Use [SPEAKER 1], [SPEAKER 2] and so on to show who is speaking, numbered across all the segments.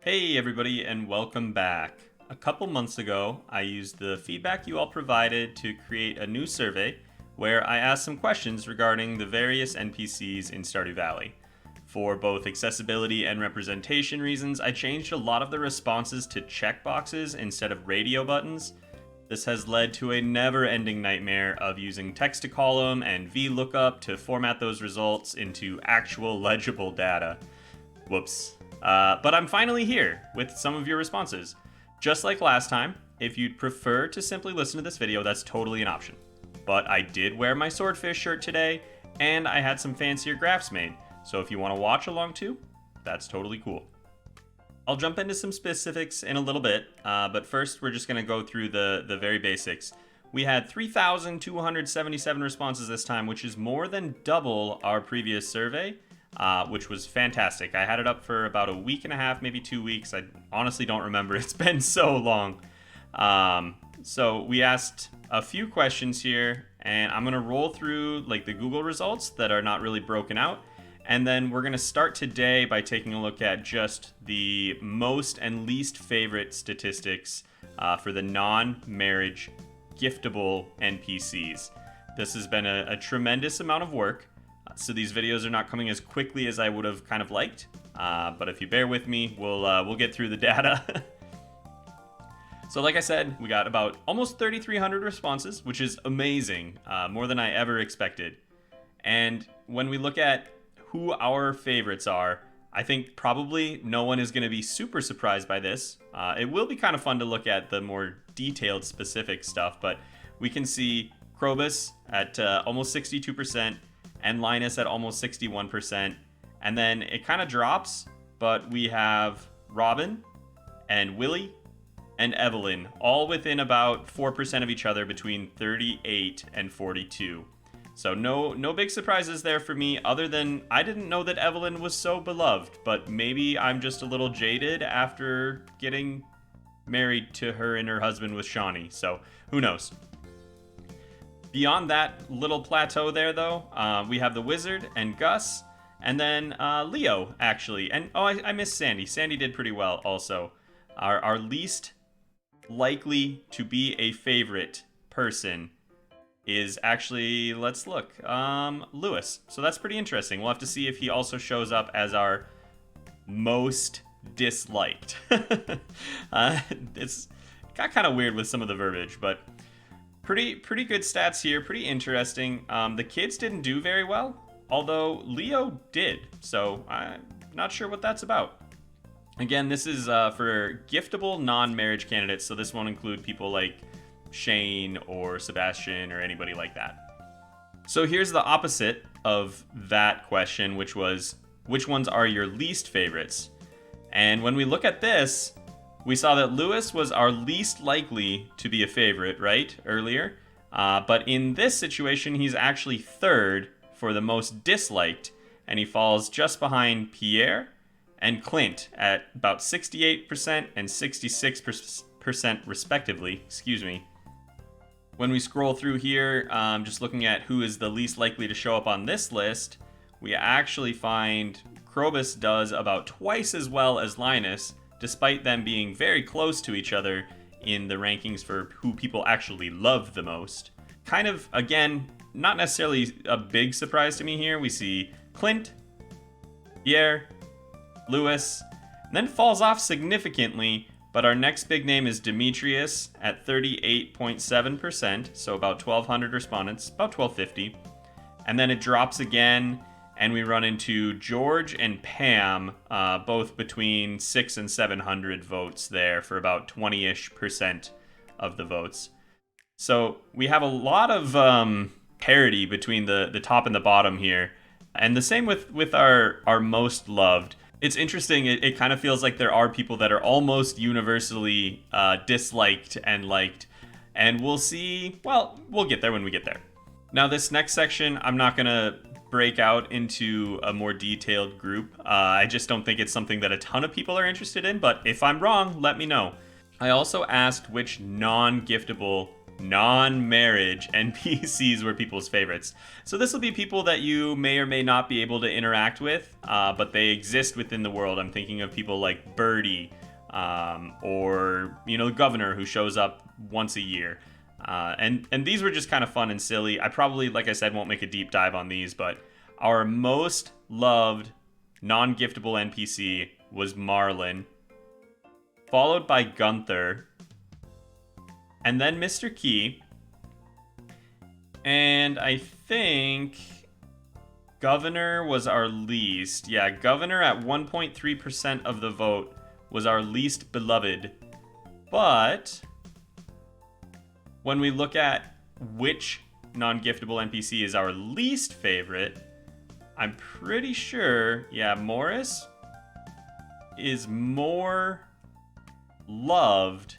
[SPEAKER 1] Hey everybody and welcome back. A couple months ago, I used the feedback you all provided to create a new survey where I asked some questions regarding the various NPCs in Stardew Valley. For both accessibility and representation reasons, I changed a lot of the responses to checkboxes instead of radio buttons. This has led to a never-ending nightmare of using text-to-column and VLOOKUP to format those results into actual legible data. Whoops. But I'm finally here with some of your responses. Just like last time, if you'd prefer to simply listen to this video, that's totally an option. But I did wear my swordfish shirt today, and I had some fancier graphs made, so if you want to watch along too, that's totally cool. I'll jump into some specifics in a little bit, but first we're just going to go through the very basics. We had 3,277 responses this time, which is more than double our previous survey. Which was fantastic. I had it up for about a week and a half, maybe 2 weeks. I honestly don't remember. It's been so long. So we asked a few questions here, and I'm going to roll through like the Google results that are not really broken out. And then we're going to start today by taking a look at just the most and least favorite statistics for the non-marriage giftable NPCs. This has been a tremendous amount of work. So these videos are not coming as quickly as I would have kind of liked, but if you bear with me, we'll get through the data. So like I said, we got about almost 3,300 responses, which is amazing, more than I ever expected. And when we look at who our favorites are, I think probably no one is going to be super surprised by this. It will be kind of fun to look at the more detailed, specific stuff, but we can see Krogue at almost 62%. And Linus at almost 61%. And then it kind of drops, but we have Robin and Willie and Evelyn all within about 4% of each other between 38 and 42. So no big surprises there for me, other than I didn't know that Evelyn was so beloved, but maybe I'm just a little jaded after getting married to her and her husband with Shania, so who knows. Beyond that little plateau there, though, we have the Wizard and Gus, and then Leo, actually. And, oh, I missed Sandy. Sandy did pretty well, also. Our least likely to be a favorite person is actually, let's look, Lewis. So that's pretty interesting. We'll have to see if he also shows up as our most disliked. It's got kind of weird with some of the verbiage, but Pretty good stats here, pretty interesting. The kids didn't do very well, although Leo did, so I'm not sure what that's about. Again, this is for giftable non-marriage candidates, so this won't include people like Shane or Sebastian or anybody like that. So here's the opposite of that question, which was, which ones are your least favorites? And when we look at this, we saw that Lewis was our least likely to be a favorite, right, earlier. But in this situation, he's actually third for the most disliked, and he falls just behind Pierre and Clint at about 68% and 66% respectively. Excuse me. When we scroll through here, just looking at who is the least likely to show up on this list, we actually find Krogue does about twice as well as Linus, despite them being very close to each other in the rankings for who people actually love the most. Kind of, again, not necessarily a big surprise to me here. We see Clint, Pierre, Lewis, and then falls off significantly, but our next big name is Demetrius at 38.7%, so about 1,200 respondents, about 1,250. And then it drops again, and we run into George and Pam, both between 600 and 700 votes there for about 20-ish% of the votes. So we have a lot of parity between the top and the bottom here. And the same with our most loved. It's interesting, it kind of feels like there are people that are almost universally disliked and liked. And we'll see, well, we'll get there when we get there. Now this next section, I'm not going to break out into a more detailed group. I just don't think it's something that a ton of people are interested in, but if I'm wrong, let me know. I also asked which non-giftable non-marriage NPCs were people's favorites. So this will be people that you may or may not be able to interact with, but they exist within the world. I'm thinking of people like Birdie, or, you know, the governor who shows up once a year. And these were just kind of fun and silly. I probably, like I said, won't make a deep dive on these, but our most loved non-giftable NPC was Marlin, followed by Gunther, and then Mr. Key, and I think Governor was our least. Yeah, Governor at 1.3% of the vote was our least beloved. But when we look at which non-giftable NPC is our least favorite, I'm pretty sure, yeah, Morris is more loved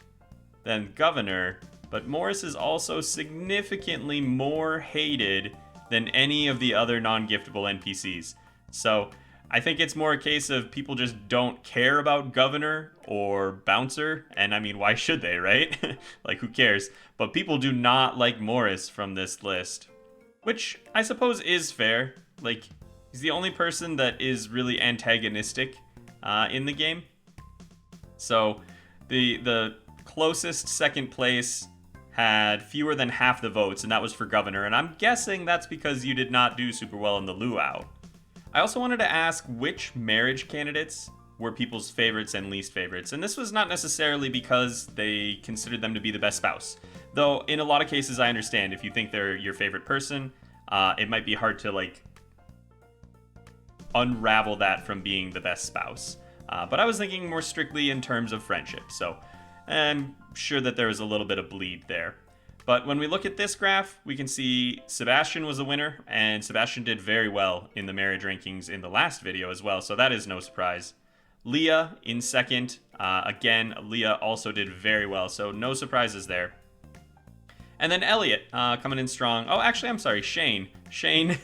[SPEAKER 1] than Governor, but Morris is also significantly more hated than any of the other non-giftable NPCs. So I think it's more a case of people just don't care about Governor or Bouncer, and I mean, why should they, right? Like, who cares? But people do not like Morris from this list, which I suppose is fair. Like, he's the only person that is really antagonistic in the game. So the closest second place had fewer than half the votes, and that was for Governor, and I'm guessing that's because you did not do super well in the luau. I also wanted to ask which marriage candidates were people's favorites and least favorites, and this was not necessarily because they considered them to be the best spouse. Though, in a lot of cases, I understand if you think they're your favorite person, it might be hard to, like, unravel that from being the best spouse. But I was thinking more strictly in terms of friendship, so I'm sure that there was a little bit of bleed there. But when we look at this graph, we can see Sebastian was the winner, and Sebastian did very well in the marriage rankings in the last video as well, so that is no surprise. Leah in second. Again, Leah also did very well, so no surprises there. And then Elliot coming in strong. Oh, actually, I'm sorry, Shane. Shane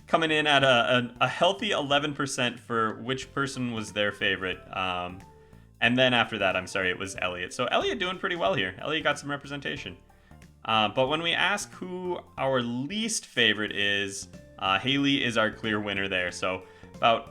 [SPEAKER 1] coming in at a healthy 11% for which person was their favorite. And then after that, I'm sorry, it was Elliot. So Elliot doing pretty well here. Elliot got some representation. But when we ask who our least favorite is, Haley is our clear winner there. So about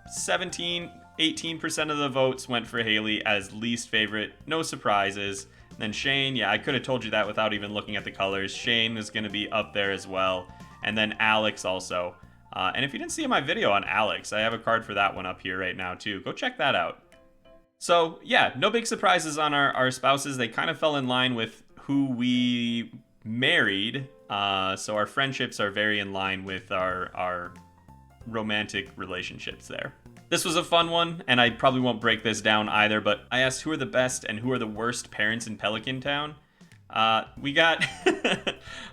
[SPEAKER 1] 18% of the votes went for Haley as least favorite. No surprises. And then Shane, yeah, I could have told you that without even looking at the colors. Shane is going to be up there as well. And then Alex also. And if you didn't see my video on Alex, I have a card for that one up here right now too. Go check that out. So yeah, no big surprises on our spouses. They kind of fell in line with who we married. So our friendships are very in line with our romantic relationships there. This was a fun one, and I probably won't break this down either, but I asked who are the best and who are the worst parents in Pelican Town. We got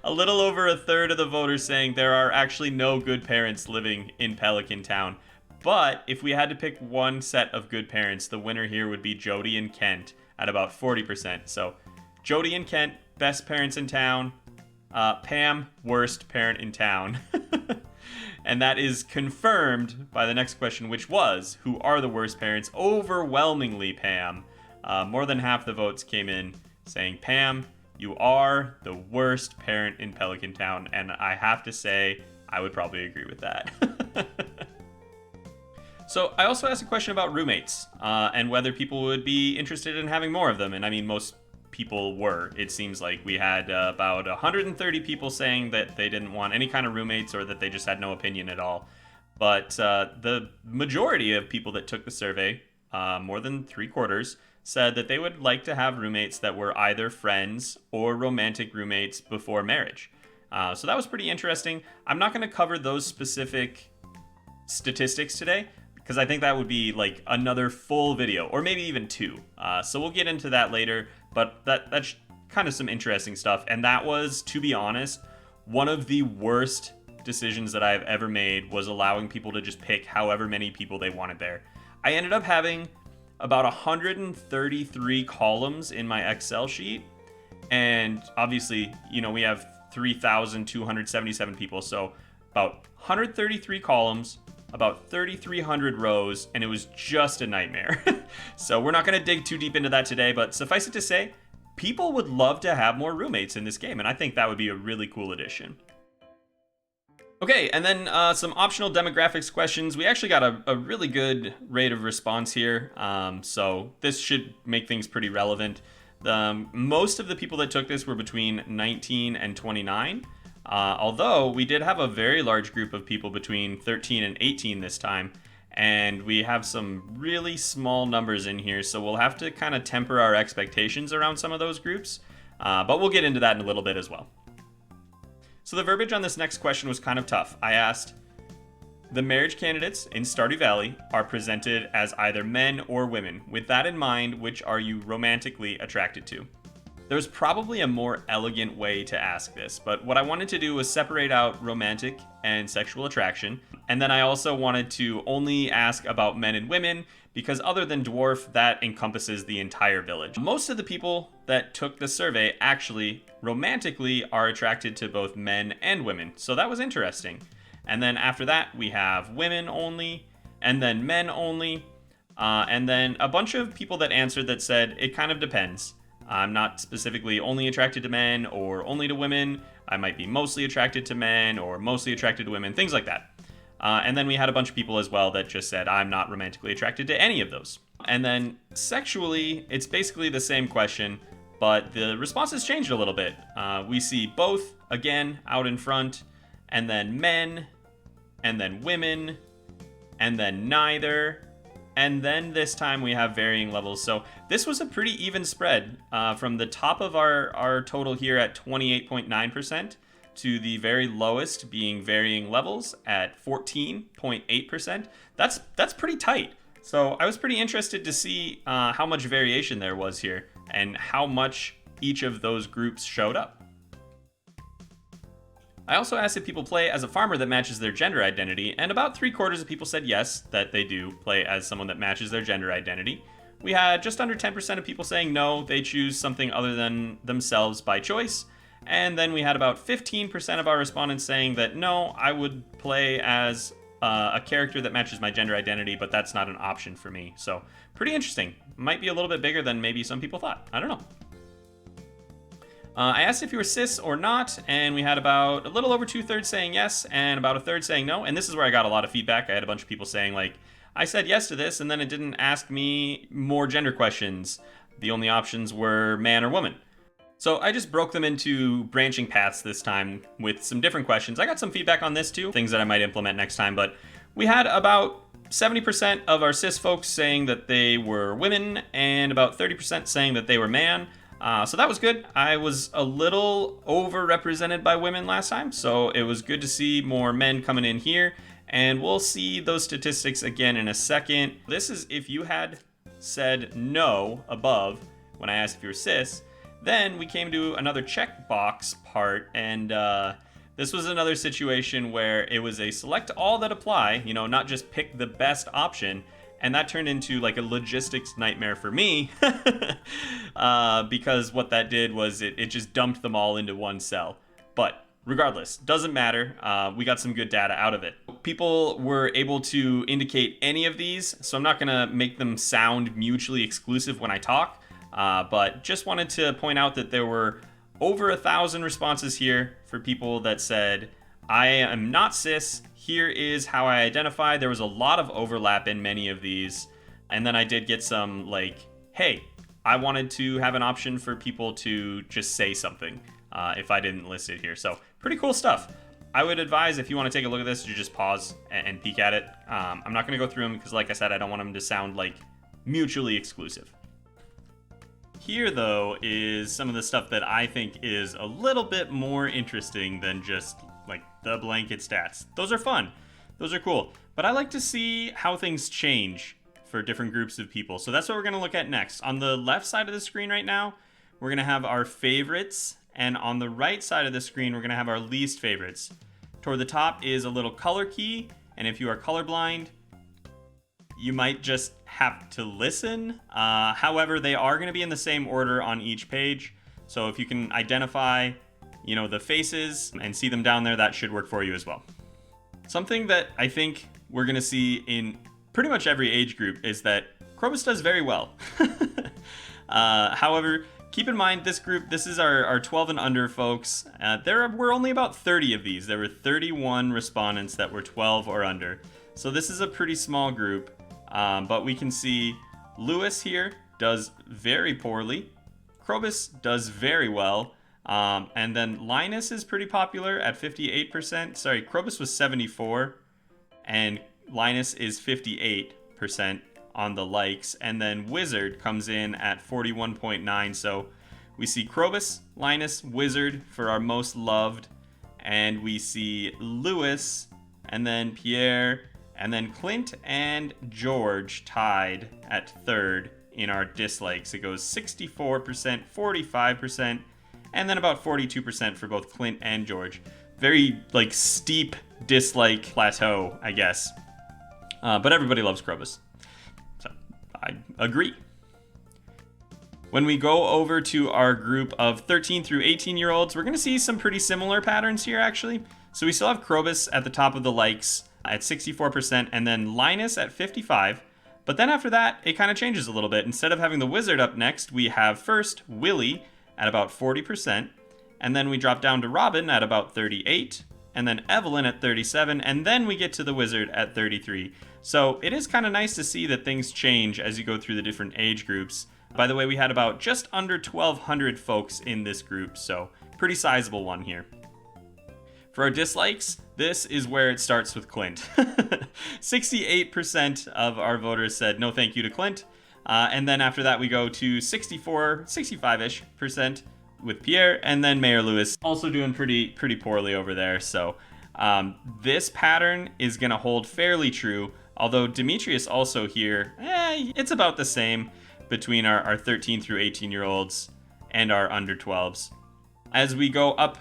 [SPEAKER 1] a little over a third of the voters saying there are actually no good parents living in Pelican Town. But if we had to pick one set of good parents, the winner here would be Jody and Kent at about 40%. So Jody and Kent, best parents in town. Pam, worst parent in town. And that is confirmed by the next question, which was, who are the worst parents? Overwhelmingly Pam. More than half the votes came in saying, Pam, you are the worst parent in Pelican Town. And I have to say, I would probably agree with that. So I also asked a question about roommates and whether people would be interested in having more of them. And I mean, most people were. It seems like we had about 130 people saying that they didn't want any kind of roommates or that they just had no opinion at all. But the majority of people that took the survey, more than 3/4, said that they would like to have roommates that were either friends or romantic roommates before marriage. So that was pretty interesting. I'm not going to cover those specific statistics today, because I think that would be like another full video, or maybe even two. So we'll get into that later, but that's kind of some interesting stuff. And that was, to be honest, one of the worst decisions that I've ever made, was allowing people to just pick however many people they wanted there. I ended up having about 133 columns in my Excel sheet. And obviously, you know, we have 3,277 people. So about 133 columns, about 3,300 rows, and it was just a nightmare. So we're not going to dig too deep into that today, but suffice it to say, people would love to have more roommates in this game, and I think that would be a really cool addition. Okay, and then some optional demographics questions. We actually got a really good rate of response here, so this should make things pretty relevant. Most of the people that took this were between 19 and 29, although we did have a very large group of people between 13 and 18 this time, and we have some really small numbers in here, so we'll have to kind of temper our expectations around some of those groups, but we'll get into that in a little bit as well. So the verbiage on this next question was kind of tough. I asked, the marriage candidates in Stardew Valley are presented as either men or women. With that in mind, which are you romantically attracted to? There's probably a more elegant way to ask this, but what I wanted to do was separate out romantic and sexual attraction. And then I also wanted to only ask about men and women, because other than dwarf, that encompasses the entire village. Most of the people that took the survey actually romantically are attracted to both men and women, so that was interesting. And then after that, we have women only, and then men only, and then a bunch of people that answered that said it kind of depends. I'm not specifically only attracted to men or only to women. I might be mostly attracted to men or mostly attracted to women, things like that. And then we had a bunch of people as well that just said, I'm not romantically attracted to any of those. And then sexually, it's basically the same question, but the responses changed a little bit. We see both, again, out in front, and then men, and then women, and then neither, and then this time we have varying levels. So this was a pretty even spread from the top of our total here at 28.9%. to the very lowest being varying levels at 14.8%. That's pretty tight. So I was pretty interested to see how much variation there was here and how much each of those groups showed up. I also asked if people play as a farmer that matches their gender identity, and about 3/4 of people said yes, that they do play as someone that matches their gender identity. We had just under 10% of people saying no, they choose something other than themselves by choice. And then we had about 15% of our respondents saying that no, I would play as a character that matches my gender identity, but that's not an option for me. So pretty interesting. Might be a little bit bigger than maybe some people thought. I don't know. I asked if you were cis or not, and we had about a little over 2/3 saying yes and about 1/3 saying no. And this is where I got a lot of feedback. I had a bunch of people saying like, I said yes to this and then it didn't ask me more gender questions. The only options were man or woman. So I just broke them into branching paths this time with some different questions. I got some feedback on this too, things that I might implement next time, but we had about 70% of our cis folks saying that they were women and about 30% saying that they were man. So that was good. I was a little overrepresented by women last time, so it was good to see more men coming in here, and we'll see those statistics again in a second. This is if you had said no above when I asked if you were cis. Then we came to another checkbox part, and this was another situation where it was a select all that apply, you know, not just pick the best option, and that turned into like a logistics nightmare for me because what that did was it just dumped them all into one cell. But regardless, doesn't matter. We got some good data out of it. People were able to indicate any of these, so I'm not gonna make them sound mutually exclusive when I talk. But just wanted to point out that there were over 1,000 responses here for people that said, I am not cis, here is how I identify. There was a lot of overlap in many of these. And then I did get some like, hey, I wanted to have an option for people to just say something if I didn't list it here. So pretty cool stuff. I would advise if you want to take a look at this, you just pause and peek at it. I'm not going to go through them because like I said, I don't want them to sound like mutually exclusive. Here, though, is some of the stuff that I think is a little bit more interesting than just, like, the blanket stats. Those are fun. Those are cool. But I like to see how things change for different groups of people. So that's what we're going to look at next. On the left side of the screen right now, we're going to have our favorites. And on the right side of the screen, we're going to have our least favorites. Toward the top is a little color key. And if you are colorblind, you might just have to listen. However, they are going to be in the same order on each page. So if you can identify, you know, the faces and see them down there, that should work for you as well. Something that I think we're going to see in pretty much every age group is that Krobus does very well. However, keep in mind, this group, this is our 12 and under folks. There were only about 30 of these. There were 31 respondents that were 12 or under. So this is a pretty small group, but we can see Lewis here does very poorly. Krobus does very well. And then Linus is pretty popular at 58%. Sorry, Krobus was 74, and Linus is 58% on the likes. And then Wizard comes in at 41.9. So we see Krobus, Linus, Wizard for our most loved. And we see Lewis, and then Pierre, and then Clint and George tied at third in our dislikes. It goes 64%, 45%, and then about 42% for both Clint and George. Very, like, steep dislike plateau, I guess. But everybody loves Krobus. So, I agree. When we go over to our group of 13 through 18-year-olds, we're going to see some pretty similar patterns here, actually. So we still have Krobus at the top of the likes at 64%, and then Linus at 55%. But then after that, it kind of changes a little bit. Instead of having the Wizard up next, we have first Willie at about 40%, and then we drop down to Robin at about 38%, and then Evelyn at 37%, and then we get to the Wizard at 33%. So it is kind of nice to see that things change as you go through the different age groups. By the way, we had about just under 1,200 folks in this group, so pretty sizable one here. For our dislikes, this is where it starts with Clint. 68% of our voters said no thank you to Clint. And then after that, we go to 65-ish% with Pierre, and then Mayor Lewis also doing pretty poorly over there. So this pattern is going to hold fairly true, although Demetrius also here, it's about the same between our 13 through 18-year-olds and our under 12s. As we go up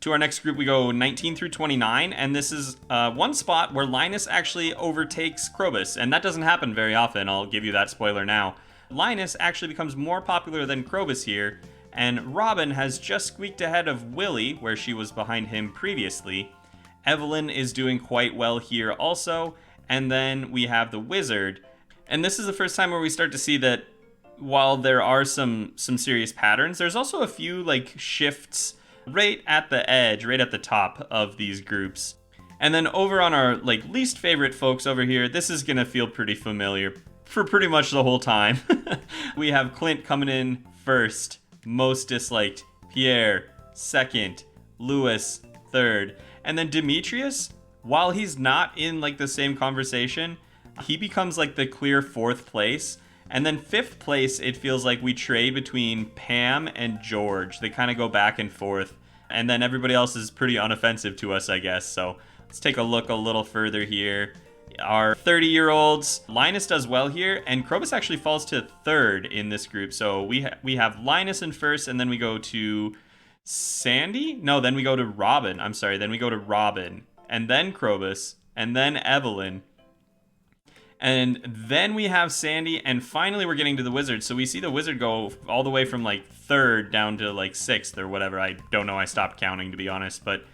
[SPEAKER 1] to our next group, we go 19 through 29, and this is one spot where Linus actually overtakes Krobus, and that doesn't happen very often. I'll give you that spoiler now. Linus actually becomes more popular than Krobus here, and Robin has just squeaked ahead of Willie, where she was behind him previously. Evelyn is doing quite well here also, and then we have the Wizard. And this is the first time where we start to see that while there are some serious patterns, there's also a few like shifts right at the edge, right at the top of these groups. And then over on our like least favorite folks over here, this is gonna feel pretty familiar for pretty much the whole time. We have Clint coming in first, most disliked, Pierre second, Lewis third, and then Demetrius, while he's not in like the same conversation, he becomes like the clear fourth place. And then fifth place, it feels like we trade between Pam and George. They kind of go back and forth. And then everybody else is pretty unoffensive to us, I guess. So let's take a look a little further here. Our 30-year-olds, Linus does well here, and Krobus actually falls to third in this group. So we have Linus in first, and then we go to Sandy? No, then we go to Robin. I'm sorry, then we go to Robin, and then Krobus, and then Evelyn. And then we have Sandy, and finally we're getting to the Wizard. So we see the Wizard go all the way from like third down to like sixth or whatever. I don't know, I stopped counting to be honest. But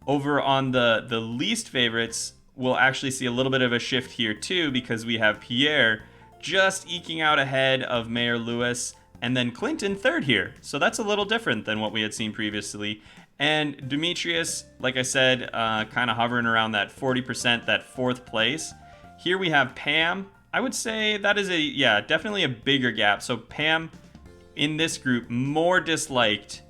[SPEAKER 1] over on the least favorites, we'll actually see a little bit of a shift here too, because we have Pierre just eking out ahead of Mayor Lewis, and then Clinton third here. So that's a little different than what we had seen previously. And Demetrius, like I said, kind of hovering around that 40%, that fourth place. Here we have Pam. I would say that is definitely a bigger gap. So Pam in this group more disliked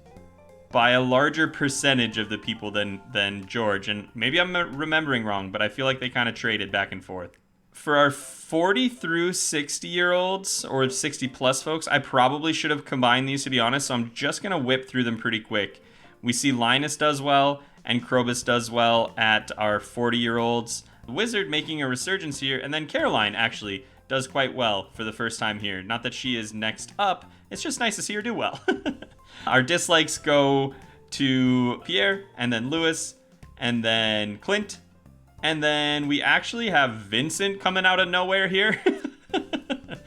[SPEAKER 1] by a larger percentage of the people than George. And maybe I'm remembering wrong, but I feel like they kind of traded back and forth. For our 40 through 60-year-olds or 60 plus folks, I probably should have combined these to be honest. So I'm just going to whip through them pretty quick. We see Linus does well and Krobus does well at our 40-year-olds. Wizard making a resurgence here, and then Caroline actually does quite well for the first time here. Not that she is next up, it's just nice to see her do well. Our dislikes go to Pierre, and then Lewis, and then Clint, and then we actually have Vincent coming out of nowhere here.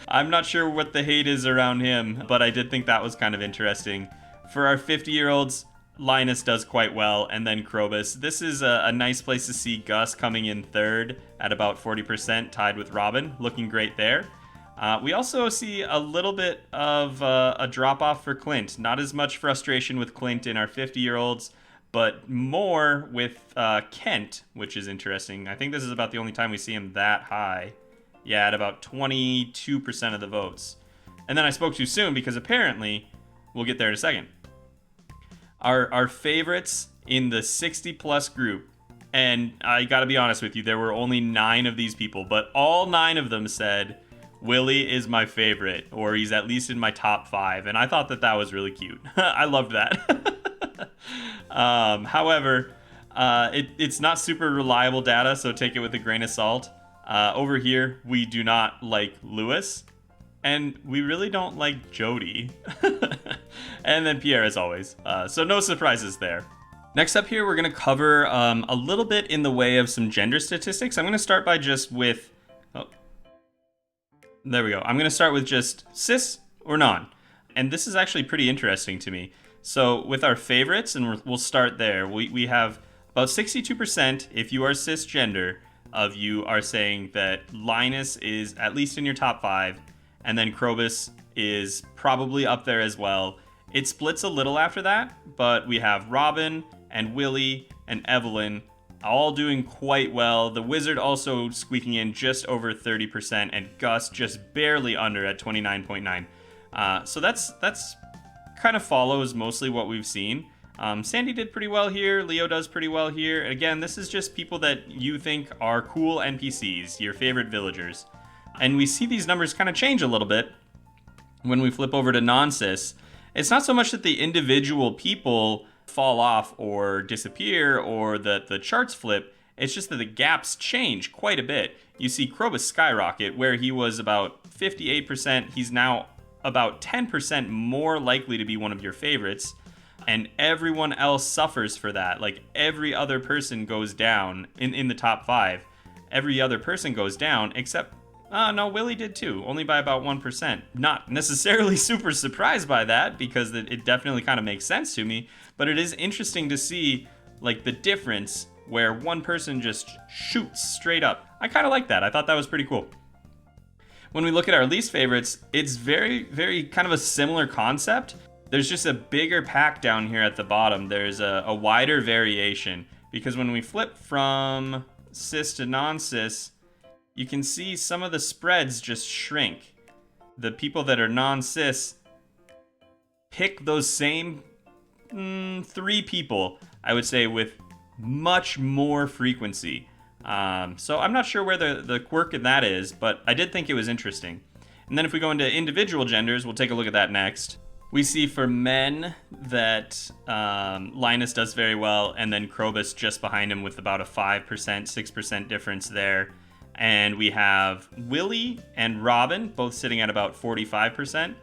[SPEAKER 1] I'm not sure what the hate is around him, but I did think that was kind of interesting. For our 50-year-olds, Linus does quite well, and then Krobus. This is a nice place to see Gus coming in third at about 40%, tied with Robin, looking great there. We also see a little bit of a drop-off for Clint. Not as much frustration with Clint in our 50-year-olds, but more with Kent, which is interesting. I think this is about the only time we see him that high. Yeah, at about 22% of the votes. And then I spoke too soon because apparently, we'll get there in a second. Our favorites in the 60-plus group, and I gotta be honest with you, there were only 9 of these people, but all 9 of them said, Willie is my favorite, or he's at least in my top 5, and I thought that was really cute. I loved that. However, it's not super reliable data, so take it with a grain of salt. Over here, we do not like Lewis, and we really don't like Jody. And then Pierre, as always. So no surprises there. Next up here, we're going to cover a little bit in the way of some gender statistics. I'm going to start by just with... Oh, there we go. I'm going to start with just cis or non. And this is actually pretty interesting to me. So with our favorites, and we'll start there, we have about 62% if you are cisgender of you are saying that Linus is at least in your top 5, and then Krobus is probably up there as well. It splits a little after that, but we have Robin and Willie and Evelyn all doing quite well. The Wizard also squeaking in just over 30%, and Gus just barely under at 29.9. So that's kind of follows mostly what we've seen. Sandy did pretty well here. Leo does pretty well here. Again, this is just people that you think are cool NPCs, your favorite villagers. And we see these numbers kind of change a little bit when we flip over to non-cis. It's not so much that the individual people fall off or disappear or that the charts flip. It's just that the gaps change quite a bit. You see Krobus skyrocket, where he was about 58%. He's now about 10% more likely to be one of your favorites. And everyone else suffers for that. Like, every other person goes down in the top 5. Every other person goes down, except, no, Willie did too, only by about 1%. Not necessarily super surprised by that, because it definitely kind of makes sense to me. But it is interesting to see, like, the difference where one person just shoots straight up. I kind of like that. I thought that was pretty cool. When we look at our least favorites, it's very, very kind of a similar concept. There's just a bigger pack down here at the bottom. There's a wider variation, because when we flip from cis to non-cis, you can see some of the spreads just shrink. The people that are non-cis pick those same 3 people, I would say, with much more frequency. So I'm not sure where the quirk in that is, but I did think it was interesting. And then if we go into individual genders, we'll take a look at that next. We see for men that Linus does very well, and then Krobus just behind him with about a 5%, 6% difference there. And we have Willie and Robin both sitting at about 45%.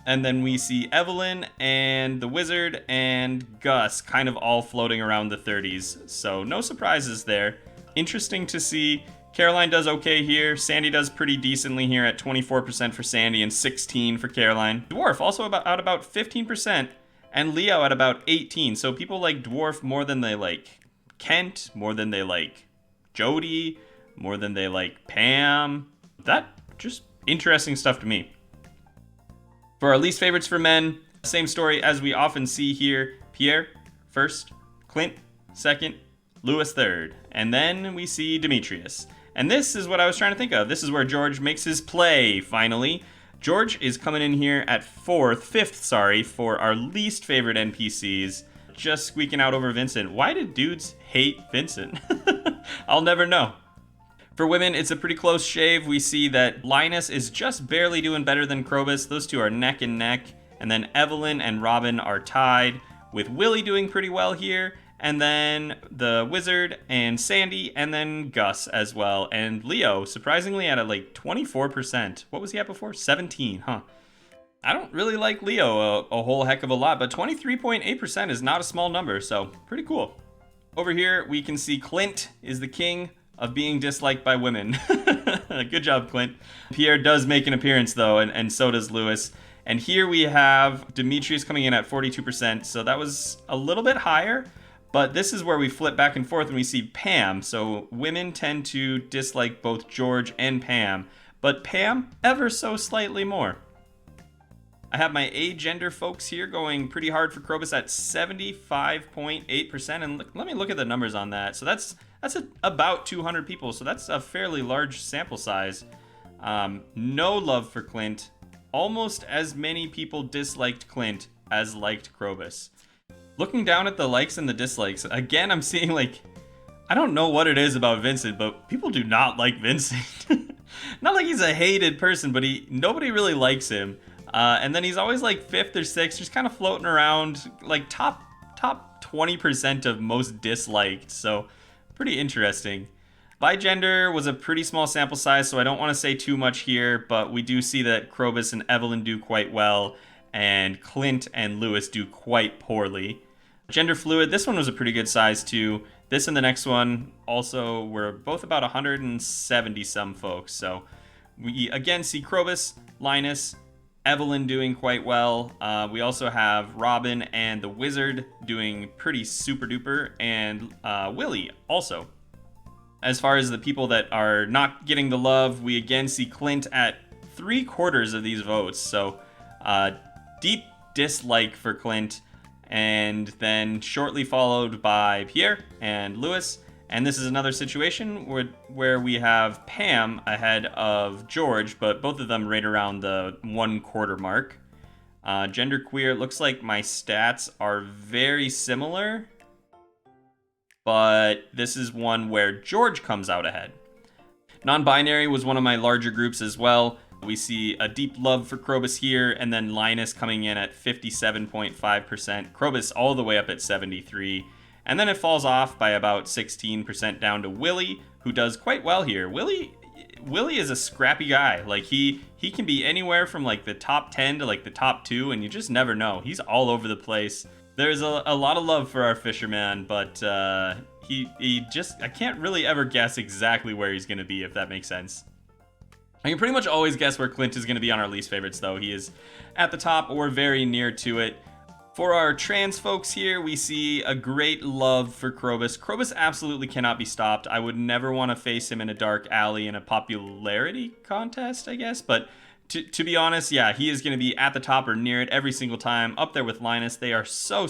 [SPEAKER 1] And then we see Evelyn and the Wizard and Gus kind of all floating around the 30s. So no surprises there. Interesting to see. Caroline does okay here. Sandy does pretty decently here at 24% for Sandy and 16% for Caroline. Dwarf also at about 15%, and Leo at about 18%. So people like Dwarf more than they like Kent, more than they like Jody, more than they like Pam. That just interesting stuff to me. For our least favorites for men, same story as we often see here. Pierre first, Clint second, Lewis third, and then we see Demetrius. And this is what I was trying to think of. This is where George makes his play, finally. George is coming in here at fifth, for our least favorite NPCs, just squeaking out over Vincent. Why did dudes hate Vincent? I'll never know. For women, it's a pretty close shave. We see that Linus is just barely doing better than Krobus. Those two are neck and neck. And then Evelyn and Robin are tied, with Willie doing pretty well here. And then the Wizard and Sandy, and then Gus as well. And Leo, surprisingly, at like 24%. What was he at before? 17, huh? I don't really like Leo a whole heck of a lot, but 23.8% is not a small number, so pretty cool. Over here, we can see Clint is the king of being disliked by women. Good job, Clint. Pierre does make an appearance, though, and so does Lewis. And here we have Demetrius coming in at 42%, so that was a little bit higher. But this is where we flip back and forth and we see Pam. So women tend to dislike both George and Pam. but Pam ever so slightly more. I have my agender folks here going pretty hard for Krobus at 75.8%, and let me look at the numbers on that. So that's about 200 people, so that's a fairly large sample size. No love for Clint. Almost as many people disliked Clint as liked Krobus. Looking down at the likes and the dislikes, again, I'm seeing like, I don't know what it is about Vincent, but people do not like Vincent. Not like he's a hated person, but nobody really likes him. And then he's always like 5th or 6th, just kind of floating around, like top 20% of most disliked. So pretty interesting. By gender was a pretty small sample size, so I don't want to say too much here, but we do see that Krobus and Evelyn do quite well, and Clint and Lewis do quite poorly. Gender fluid, this one was a pretty good size too. This and the next one also were both about 170 some folks. So we again see Krobus, Linus, Evelyn doing quite well. We also have Robin and the Wizard doing pretty super duper, and Willie also. As far as the people that are not getting the love, we again see Clint at 3/4 of these votes. So deep dislike for Clint, and then shortly followed by Pierre and Lewis. And this is another situation where we have Pam ahead of George, but both of them right around the 1/4 mark. Genderqueer, looks like my stats are very similar, but this is one where George comes out ahead. Non-binary was one of my larger groups as well. We see a deep love for Krobus here, and then Linus coming in at 57.5%. Krobus all the way up at 73%. And then it falls off by about 16% down to Willie, who does quite well here. Willie is a scrappy guy. Like he can be anywhere from like the top 10 to like the top 2, and you just never know. He's all over the place. There's a lot of love for our fisherman, but he just, I can't really ever guess exactly where he's going to be, if that makes sense. I can pretty much always guess where Clint is going to be on our least favorites, though. He is at the top or very near to it. For our trans folks here, we see a great love for Krobus. Krobus absolutely cannot be stopped. I would never want to face him in a dark alley in a popularity contest, I guess. But to be honest, yeah, he is going to be at the top or near it every single time. Up there with Linus. They are so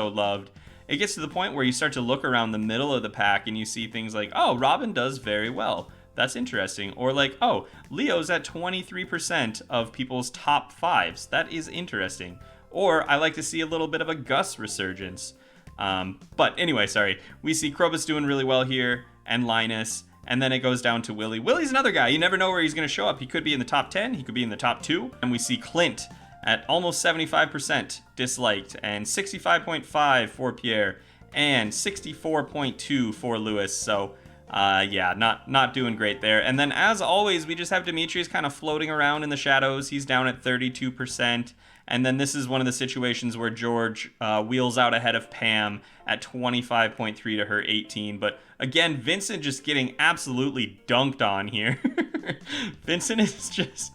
[SPEAKER 1] loved. It gets to the point where you start to look around the middle of the pack and you see things like, oh, Robin does very well. That's interesting. Or like, oh, Leo's at 23% of people's top 5s. That is interesting. Or I like to see a little bit of a Gus resurgence. But anyway, sorry. We see Krobus doing really well here, and Linus, and then it goes down to Willie. Willie's another guy. You never know where he's going to show up. He could be in the top 10. He could be in the top 2. And we see Clint at almost 75% disliked, and 65.5 for Pierre, and 64.2 for Lewis. So yeah, not doing great there. And then as always, we just have Demetrius kind of floating around in the shadows. He's down at 32%. And then this is one of the situations where George wheels out ahead of Pam at 25.3 to her 18. But again, Vincent just getting absolutely dunked on here. Vincent is just,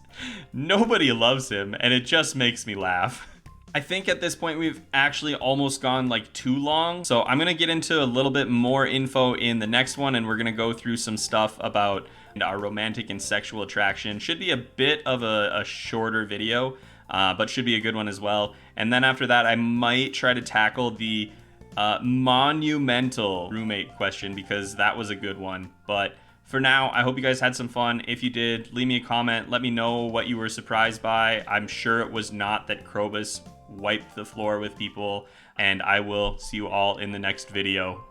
[SPEAKER 1] nobody loves him, and it just makes me laugh. I think at this point we've actually almost gone like too long. So I'm going to get into a little bit more info in the next one, and we're going to go through some stuff about our romantic and sexual attraction. Should be a bit of a shorter video. But should be a good one as well. And then after that, I might try to tackle the monumental roommate question, because that was a good one. But for now, I hope you guys had some fun. If you did, leave me a comment. Let me know what you were surprised by. I'm sure it was not that Krobus wiped the floor with people. And I will see you all in the next video.